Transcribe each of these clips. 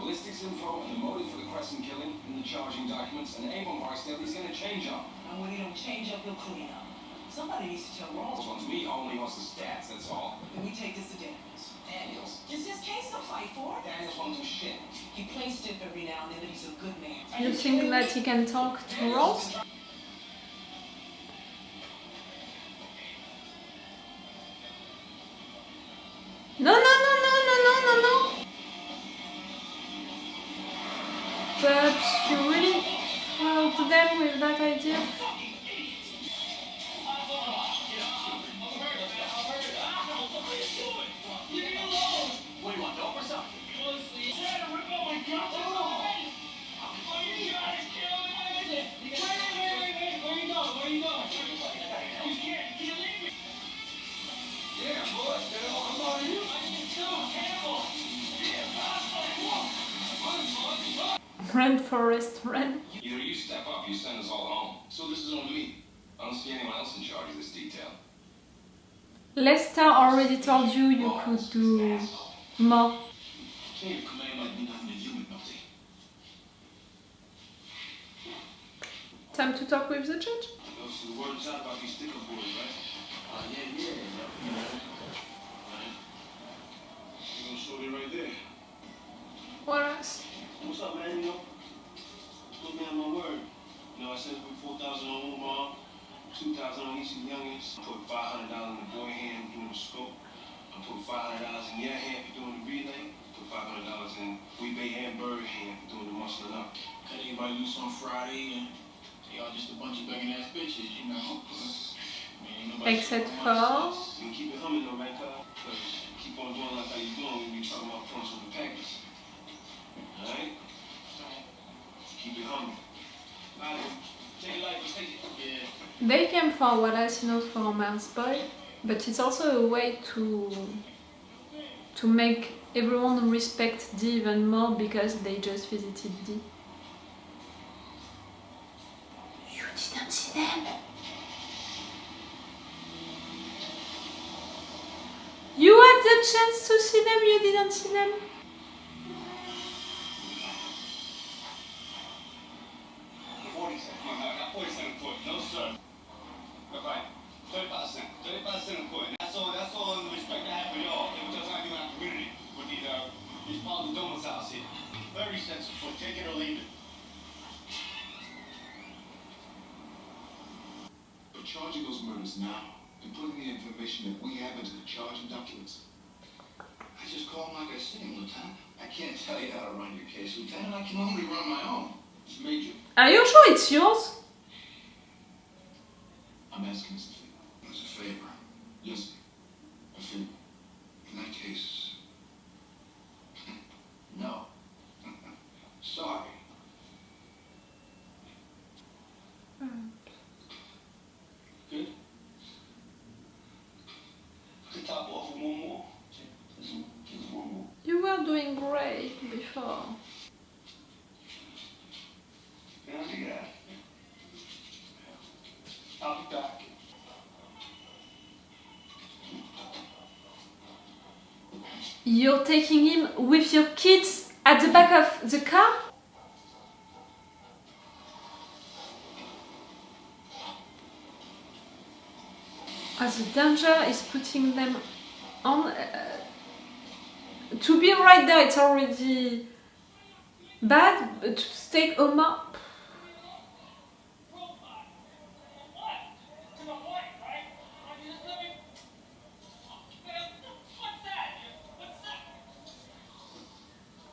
ballistics info and the motive for the Crescent killing in the charging documents, and Avon is going to change up. And when he don't change up, he'll clean up. Somebody needs to tell Rawles. This one's me, only wants the stats, that's all. Then we take this to Daniels. Daniels? It's his case to fight for. Daniels won't do shit. He plays stiff every now and then, but he's a good man. You think that he can talk to Rawles? No, no, no, no, no, no, no, no. But you really helped them with that idea? Run, Forrest, run. Either you step up, you send us all home. So this is on me. I don't see anyone else in charge of this detail. Lester already told you you could do more. Chain of command might be nothing to you, McNulty. Time to talk with the judge. So the word is out about these sticker boys, right? Yeah. You're gonna show it right there. What else? What's up, man? You know, put me on my word. You know, I said put 4,000 on Omar, 2,000 on each of the youngins. I put $500 in the boy hand doing the scope. I put $500 in your hand for doing the relay. Put $500 in Weebay and Bird hand for doing the muscling up. Cut anybody loose on Friday, and y'all just a bunch of begging ass bitches, you know. Except for... You keep it humming though, right, cuz? Keep on doing like how you doing when you talking about points with the packers. Alright? Keep it humming. Take life, take it. Yeah. They came for what I know for Omar's boy, but it's also a way to make everyone respect D even more because they just visited D. You didn't see them? You had the chance to see them, you didn't see them? No sir. Right. 35 cents. 35 cents a foot. That's all the respect I have for y'all. It was just like you in our community with these Pauls domiciles here. 30 cents a foot. Take it or leave it. But charging those murders now and putting the information that we have into the charging documents. I just call him like I see him, Lieutenant. I can't tell you how to run your case, Lieutenant. I can only run my own. It's Major. Are you sure it's yours? I'm asking as a favor. As a favor? Yes, a favor. In that case... No. Sorry. Good? The top off with one more. Just one more. You were doing great before. Yeah, I'll do that. I'll be back. You're taking him with your kids at the back of the car? As the danger is putting them on. To be right there, it's already bad, but to take Omar.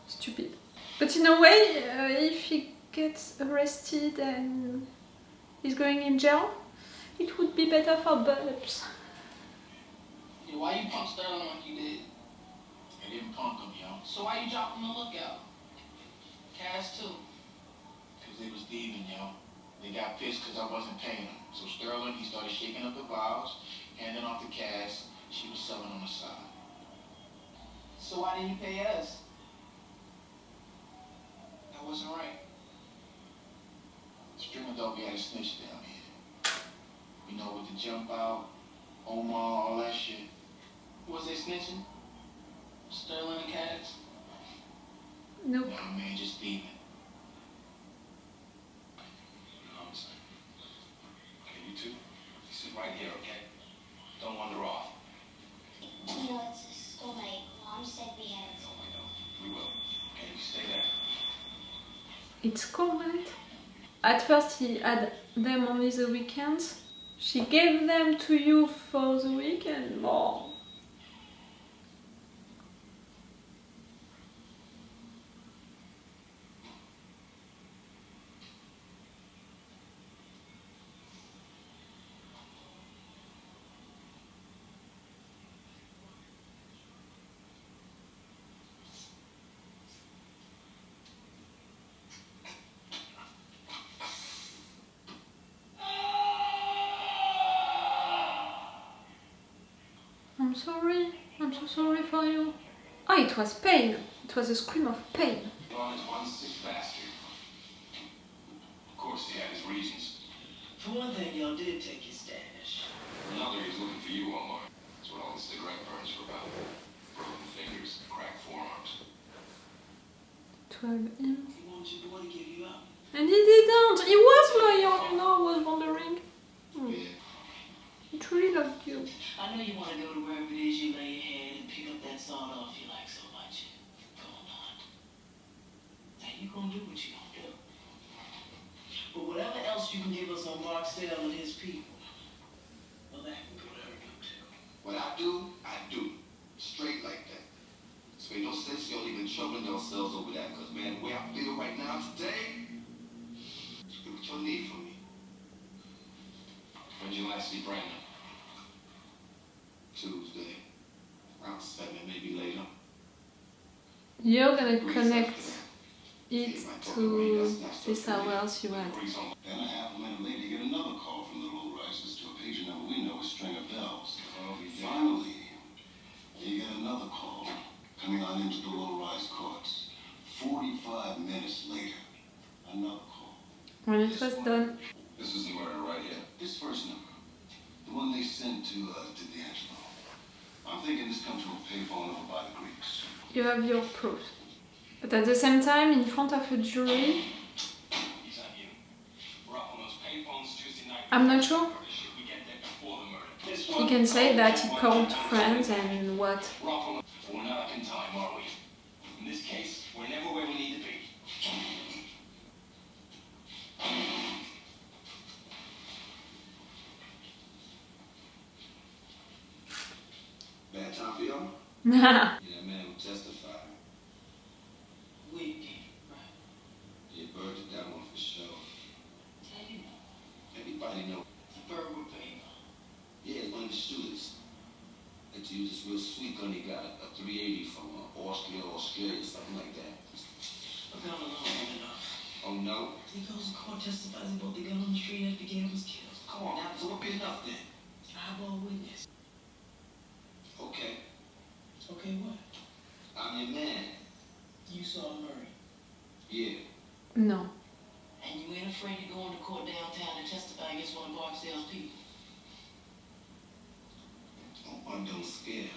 Stupid. But in a way, if he gets arrested and is going in jail, it would be better for Bubbs. Yeah, why you punk Sterling like you did? I didn't punk them, yo. So why you dropped him the lookout? Cash too. Because they was thieving, yo. They got pissed because I wasn't paying them. So Sterling, he started shaking up the vials, handing off the cash. She was selling on the side. So why didn't you pay us? That wasn't right. Stringer thought we had a snitch down here. You know, with the jump out, Omar, all that shit. Was they snitching? Sterling and Cash? Nope. Young man just thieving. Homicide. Okay, you two, you sit right here, okay? Don't wander off. You know, it's a school night. Mom said we had. No, I know. We will. Okay, you stay there. It's cold, right? At first he had them only the weekends. She gave them to you for the weekend. Oh. I'm sorry. I'm so sorry for you. Oh, it was pain. It was a scream of pain. Ron is one sick bastard. Of course, he had his reasons. For one thing, y'all did take his stash. Another, he's looking for you, Omar. That's what all the cigarette burns are about. Broken fingers, cracked forearms. To have him. He wanted your boy to give you up. And he didn't. He was loyal, you know. I was wondering. Yeah. He truly loved you. I know you want to go to wherever it is you lay your head and pick up that sawed off you like so much. Go on. Now you gonna do what you gonna do. But whatever else you can give us on Barksdale and his people, well, that can go to her too. What I do. Straight like that. So ain't no sense y'all even troubling yourselves over that, because man, the way I feel right now today, look what y'all need from me. When'd you last see Brandon? Tuesday. Around 7, maybe later. You're gonna connect it to this hours you had. Then a half a minute later, you get another call from the low rises to a page number we know is String of Bells. Finally, you get another call coming on into the low rise courts. 45 minutes later, another call. When it was done. This is the murder right here. This first number, the one they sent to D'Angelo. I'm thinking this comes from a payphone over by the Greeks. You have your proof. But at the same time, in front of a jury, He's on you. We're up on those payphones Tuesday night. I'm not sure. We get there before the murder. He can say that he called friends and what. We're not up in time, are we? In this case, we're never where we need to be. Bad time for y'all? Yeah, man who testified. Whitney, right? Yeah, Bird did that one for sure. How you know? Everybody know. The bird with paper. Yeah, one of the shooters. Had to use this real sweet gun he got, a 380 from Australia, something like that. I've gone along enough. Oh no? He goes to court, testifies he bought the gun on the street after Gail was killed. Come on, now, so what be enough then? Eyeball witness. Okay, Okay, what? I'm your man. You saw Murray. Yeah. No. And you ain't afraid to go into court downtown and testify against one of Barksdale's people. One don't scare.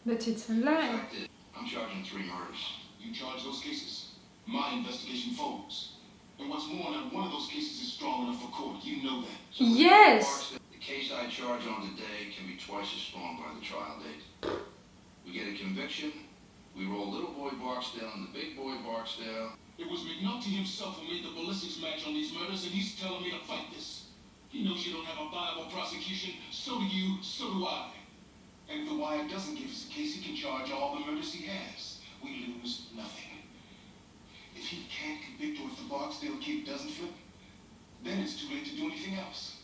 But it's a lie. Fact is, I'm charging 3 murders. You charge those cases. My investigation folds. And what's more, not one of those cases is strong enough for court. You know that. So Yes. the case I charge on today can be twice as strong by the trial date. We get a conviction. We roll little boy Barksdale and the big boy Barksdale. It was McNulty himself who made the ballistics match on these murders, and he's telling me to fight this. He knows you don't have a viable prosecution. So do you. So do I. And if the wire doesn't give us a case, he can charge all the murders he has. We lose nothing. If he can't convict or if the Barksdale kid doesn't flip, then it's too late to do anything else.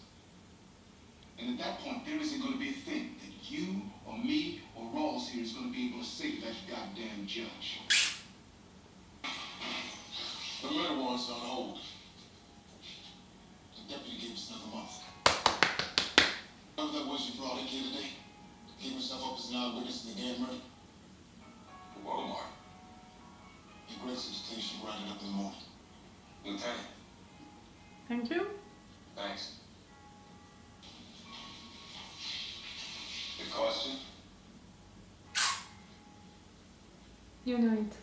And at that point, there isn't going to be a thing that you or me or Rawles here is going to be able to say to that goddamn judge. The murder warrant's on hold. The deputy gave us another month. Whoever that was you brought in here today, gave himself up as an eyewitness in the damn murder. Omar. Your Grace is saying she'll write it up in the morning. Lieutenant. Thank you. Thanks. The question? You know it.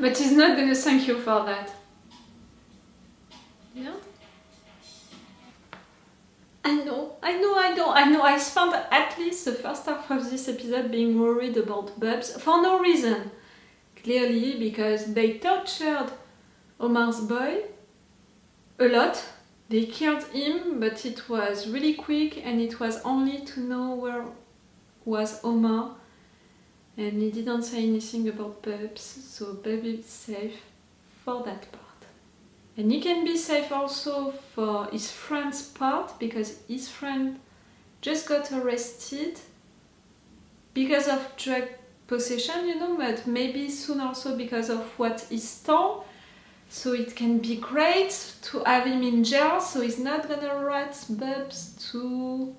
But he's not gonna thank you for that. Yeah? I know. I spent at least the first half of this episode being worried about Bubbs for no reason. Clearly, because they tortured Omar's boy a lot. They killed him, but it was really quick and it was only to know where was Omar. And he didn't say anything about Bubbs, so Bubbs is safe for that part. And he can be safe also for his friend's part, because his friend just got arrested because of drug possession, you know, but maybe soon also because of what he stole. So it can be great to have him in jail, so he's not gonna rat Bubbs to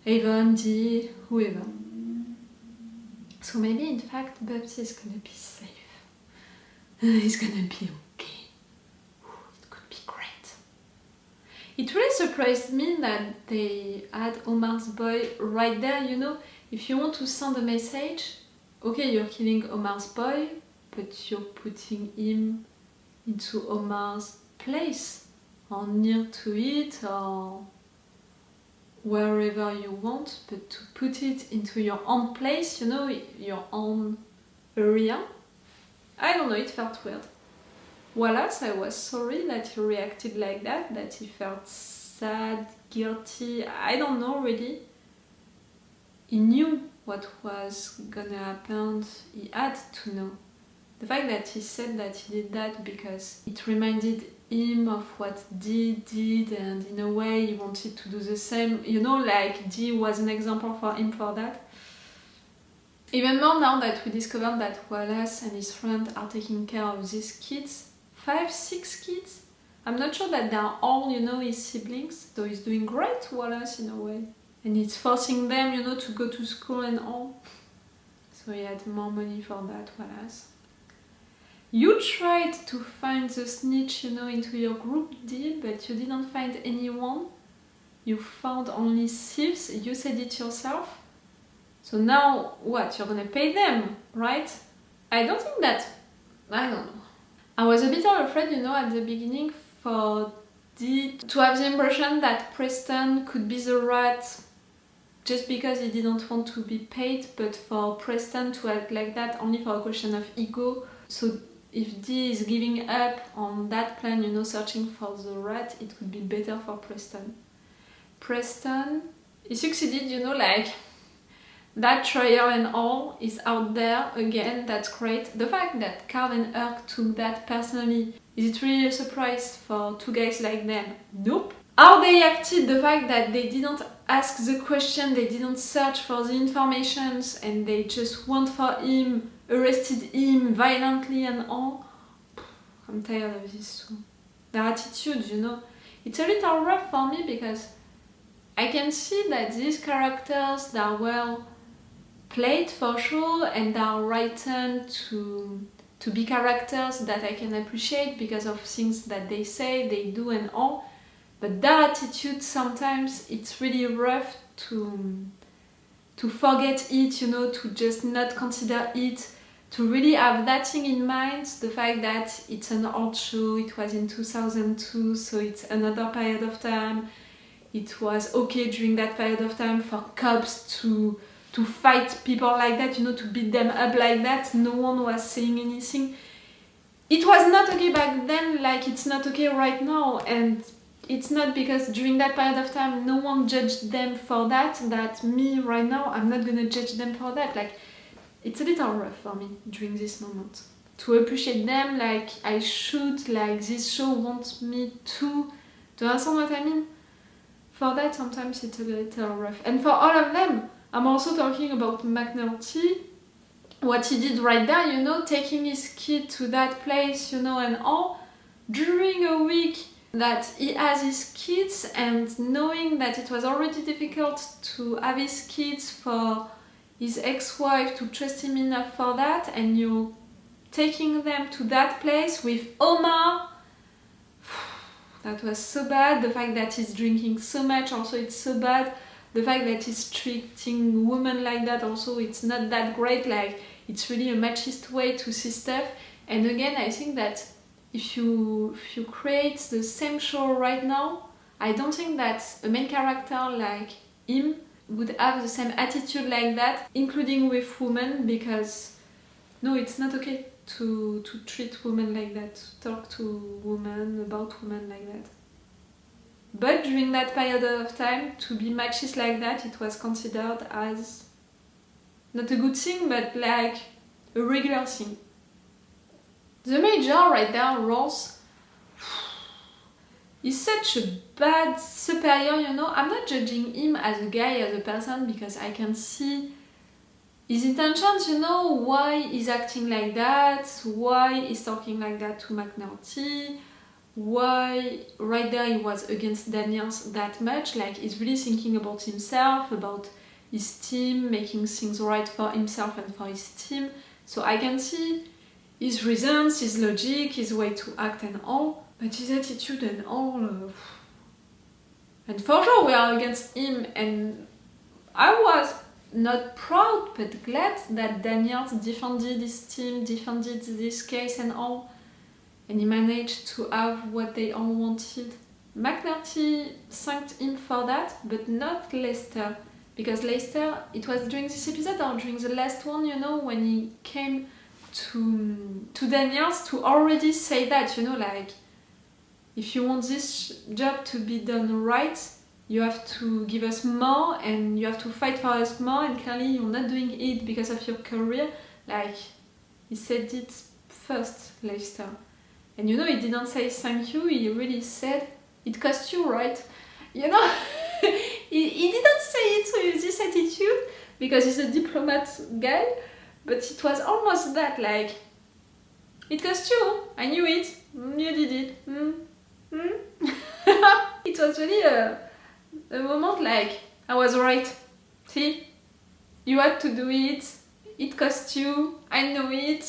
Avon, D, whoever. So maybe in fact Bubbs is gonna be safe. He's gonna be okay. It could be great. It really surprised me that they had Omar's boy right there, you know. If you want to send a message, okay, you're killing Omar's boy, but you're putting him into Omar's place, or near to it, or wherever you want, but to put it into your own place, you know, your own area. I don't know, it felt weird. Wallace, I was sorry that he reacted like that he felt sad, guilty, I don't know really. He knew what was gonna happen, he had to know. The fact that he said that he did that because it reminded him of what Dee did, and in a way he wanted to do the same, you know, like Dee was an example for him for that. Even more now that we discovered that Wallace and his friend are taking care of these kids, 5, 6 kids. I'm not sure that they are all, you know, his siblings, though he's doing great, Wallace, in a way. And he's forcing them, you know, to go to school and all. So he had more money for that, Wallace. You tried to find the snitch, you know, into your group, Dee, but you didn't find anyone. You found only thieves, you said it yourself. So now, what, you're gonna pay them, right? I don't think that... I don't know. I was a bit afraid, you know, at the beginning for Dee to have the impression that Preston could be the rat just because he didn't want to be paid, but for Preston to act like that only for a question of ego. So if Dee is giving up on that plan, you know, searching for the rat, it would be better for Preston. Preston, he succeeded, you know, like that trial and all is out there again, that's great. The fact that Carl and Herc took that personally, is it really a surprise for two guys like them? Nope. How they acted, the fact that they didn't ask the question, they didn't search for the informations, and they just went for him, arrested him violently and all. I'm tired of this too. Their attitude, you know. It's a little rough for me because I can see that these characters, they are well played for sure, and they are written to be characters that I can appreciate because of things that they say, they do and all. But their attitude sometimes it's really rough to forget it, you know, to just not consider it, to really have that thing in mind, the fact that it's an old show, it was in 2002, so it's another period of time. It was okay during that period of time for cops to fight people like that, you know, to beat them up like that. No one was saying anything. It was not okay back then, like it's not okay right now, and it's not because during that period of time no one judged them for that me right now I'm not gonna judge them for that. Like it's a little rough for me during this moment to appreciate them like I should, like this show wants me to. Do you understand what I mean? For that sometimes it's a little rough. And for all of them, I'm also talking about McNulty, what he did right there, you know, taking his kid to that place, you know, and all during a week that he has his kids, and knowing that it was already difficult to have his kids for his ex-wife to trust him enough for that, and you're taking them to that place with Omar. That was so bad. The fact that he's drinking so much also, it's so bad. The fact that he's treating women like that also, it's not that great. Like it's really a machist way to see stuff. And again, I think that if you create the same show right now, I don't think that a main character like him would have the same attitude like that, including with women, because no, it's not okay to treat women like that, to talk to women about women like that. But during that period of time, to be machist like that, it was considered as not a good thing, but like a regular thing. The major right there, Rawles, is such a bad superior, you know. I'm not judging him as a guy, as a person, because I can see his intentions, you know, why he's acting like that, why he's talking like that to McNulty, why right there he was against Daniels that much, like he's really thinking about himself, about his team, making things right for himself and for his team. So I can see his reasons, his logic, his way to act and all, but his attitude and all... And for sure we are against him, and I was not proud but glad that Daniels defended his team, defended this case and all, and he managed to have what they all wanted. McNulty thanked him for that, but not Lester, because Lester, it was during this episode or during the last one, you know, when he came to Daniels to already say that, you know, like, if you want this job to be done right, you have to give us more and you have to fight for us more, and clearly you're not doing it because of your career. Like, he said it first, Lester. And you know, he didn't say thank you, he really said, it cost you, right? You know, he didn't say it with this attitude, because he's a diplomat guy, but it was almost that, like, it cost you, I knew it, you did it, It was really a moment like, I was right, see, you had to do it, it cost you, I know it,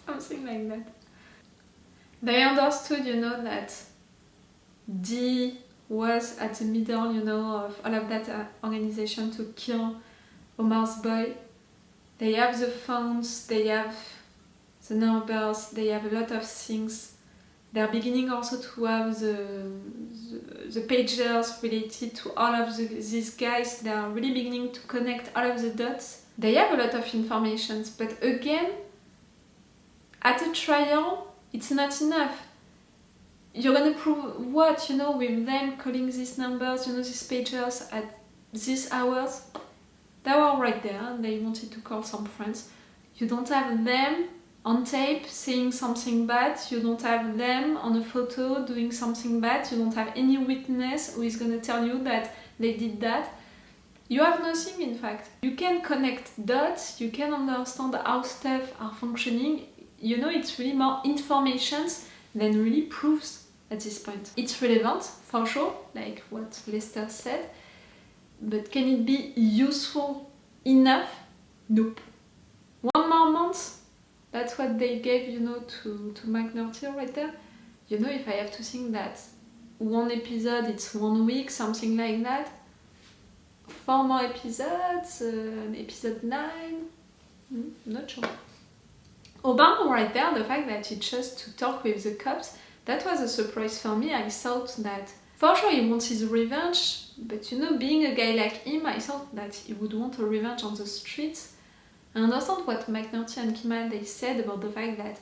something like that. They understood, you know, that Dee was at the middle, you know, of all of that organization to kill Omar's boy. They have the phones, they have the numbers, they have a lot of things. They're beginning also to have the pagers related to all of these guys. They are really beginning to connect all of the dots. They have a lot of information, but again, at a trial, it's not enough. You're gonna prove what, you know, with them calling these numbers, you know, these pagers at these hours. They were right there and they wanted to call some friends. You don't have them on tape saying something bad, you don't have them on a photo doing something bad, you don't have any witness who is gonna tell you that they did that. You have nothing, in fact. You can connect dots, you can understand how stuff are functioning. You know, it's really more information than really proofs at this point. It's relevant, for sure, like what Lester said, but can it be useful enough? Nope. 1 more month? That's what they gave, you know, to McNulty right there. You know, if I have to think that 1 episode, it's 1 week, something like that. 4 more episodes, episode 9, not sure. Omar right there, the fact that he chose to talk with the cops, that was a surprise for me. I thought that, for sure he wants his revenge, but you know, being a guy like him, I thought that he would want a revenge on the streets. I understand what McNulty and Kimmel, they said about the fact that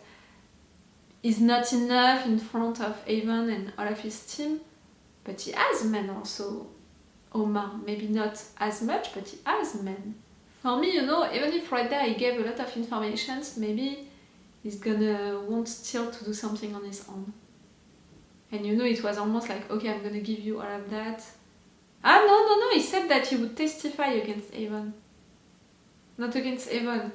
he's not enough in front of Avon and all of his team, but he has men also, Omar. Maybe not as much, but he has men. For me, you know, even if right there he gave a lot of information, maybe he's gonna want still to do something on his own. And you know, it was almost like, okay, I'm gonna give you all of that. Ah, no, he said that he would testify against Avon. Not against Avon,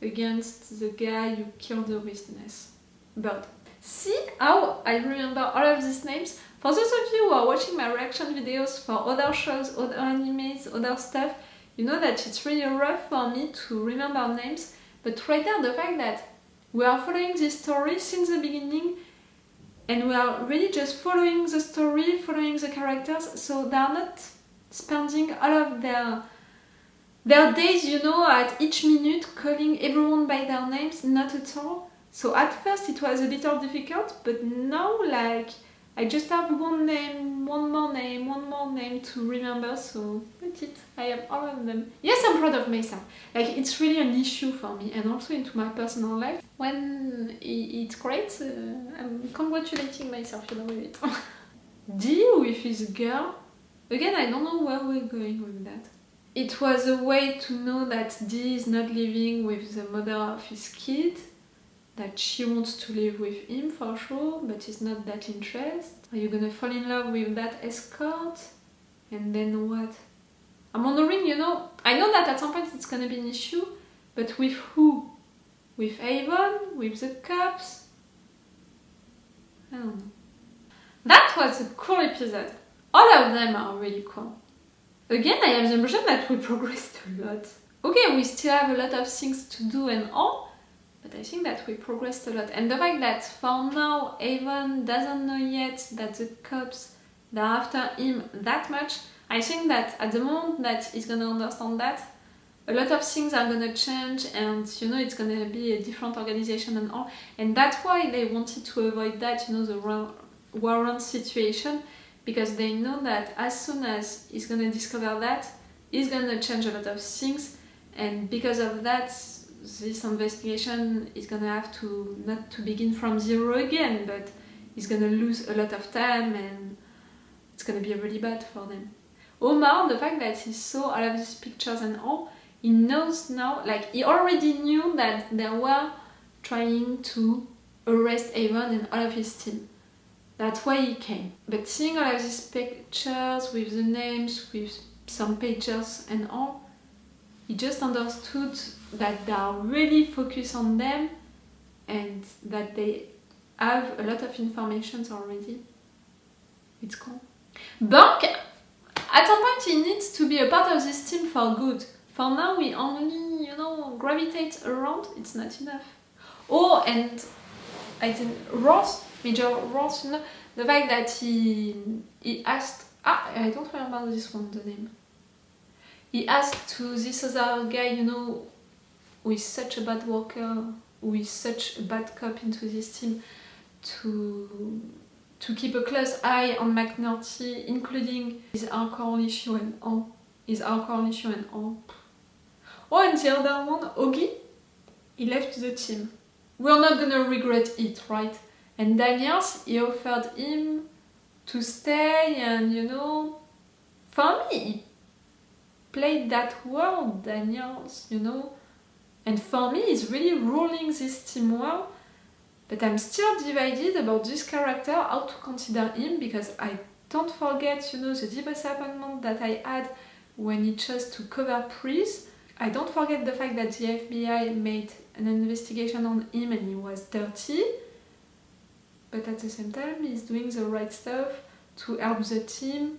against the guy who killed the witness. But see how I remember all of these names? For those of you who are watching my reaction videos for other shows, other animes, other stuff, you know that it's really rough for me to remember names, but right there, the fact that we are following this story since the beginning, and we are really just following the story, following the characters, so they are not spending all of their There are days, you know, at each minute calling everyone by their names, not at all. So at first it was a little difficult, but now like I just have one name, one more name to remember, so that's it. I have all of them. Yes, I'm proud of myself. Like it's really an issue for me and also into my personal life. When it's great, I'm congratulating myself, you know, with it. D with his girl. Again, I don't know where we're going with that. It was a way to know that D is not living with the mother of his kid, that she wants to live with him for sure, but he's not that interested. Are you gonna fall in love with that escort? And then what? I'm wondering, you know, I know that at some point it's gonna be an issue, but with who? With Avon? With the cops? I don't know. That was a cool episode. All of them are really cool. Again, I have the impression that we progressed a lot. Okay, we still have a lot of things to do and all, but I think that we progressed a lot. And the fact that for now, Avon doesn't know yet that the cops are after him that much, I think that at the moment that he's gonna understand that, a lot of things are gonna change and, you know, it's gonna be a different organization and all. And that's why they wanted to avoid that, you know, the warrant situation, because they know that as soon as he's gonna discover that, he's gonna change a lot of things, and because of that, this investigation is gonna have to, not to begin from zero again, but he's gonna lose a lot of time and it's gonna be really bad for them. Omar, the fact that he saw all of these pictures and all, he knows now, like he already knew that they were trying to arrest Avon and all of his team. That's why he came. But seeing all of these pictures with the names, with some pages and all, he just understood that they are really focused on them and that they have a lot of information already. It's cool. Buck, at some point he needs to be a part of this team for good. For now we only, you know, gravitate around, it's not enough. Oh, and I think Rawles, Major Rawles, you know, the fact that he asked, I don't remember this one, the name. He asked to this other guy, you know, who is such a bad worker, who is such a bad cop into this team, to keep a close eye on McNulty, including his alcohol issue and all. Oh, and the other one, Augie, he left the team. We're not gonna regret it, right? And Daniels, he offered him to stay and, you know, for me, he played that well, Daniels, you know. And for me, he's really ruling this team well. But I'm still divided about this character, how to consider him, because I don't forget, you know, the disappointment that I had when he chose to cover Priest. I don't forget the fact that the FBI made an investigation on him and he was dirty. But at the same time, he's doing the right stuff to help the team.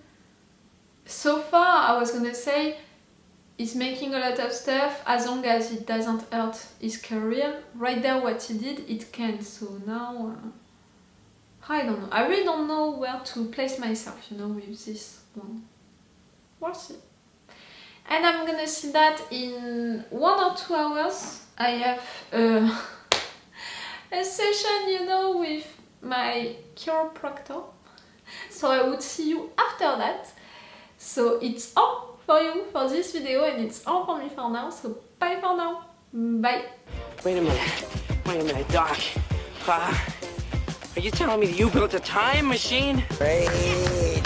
So far, I was gonna say, he's making a lot of stuff as long as it doesn't hurt his career. Right there, what he did, it can. So now, I don't know. I really don't know where to place myself, you know, with this one. We'll see. And I'm gonna see that in 1 or 2 hours. I have a session, you know, with my chiropractor. So I would see you after that. So it's all for you for this video and it's all for me for now. So bye for now. Bye. Wait a minute, Doc. Are you telling me that you built a time machine? Great.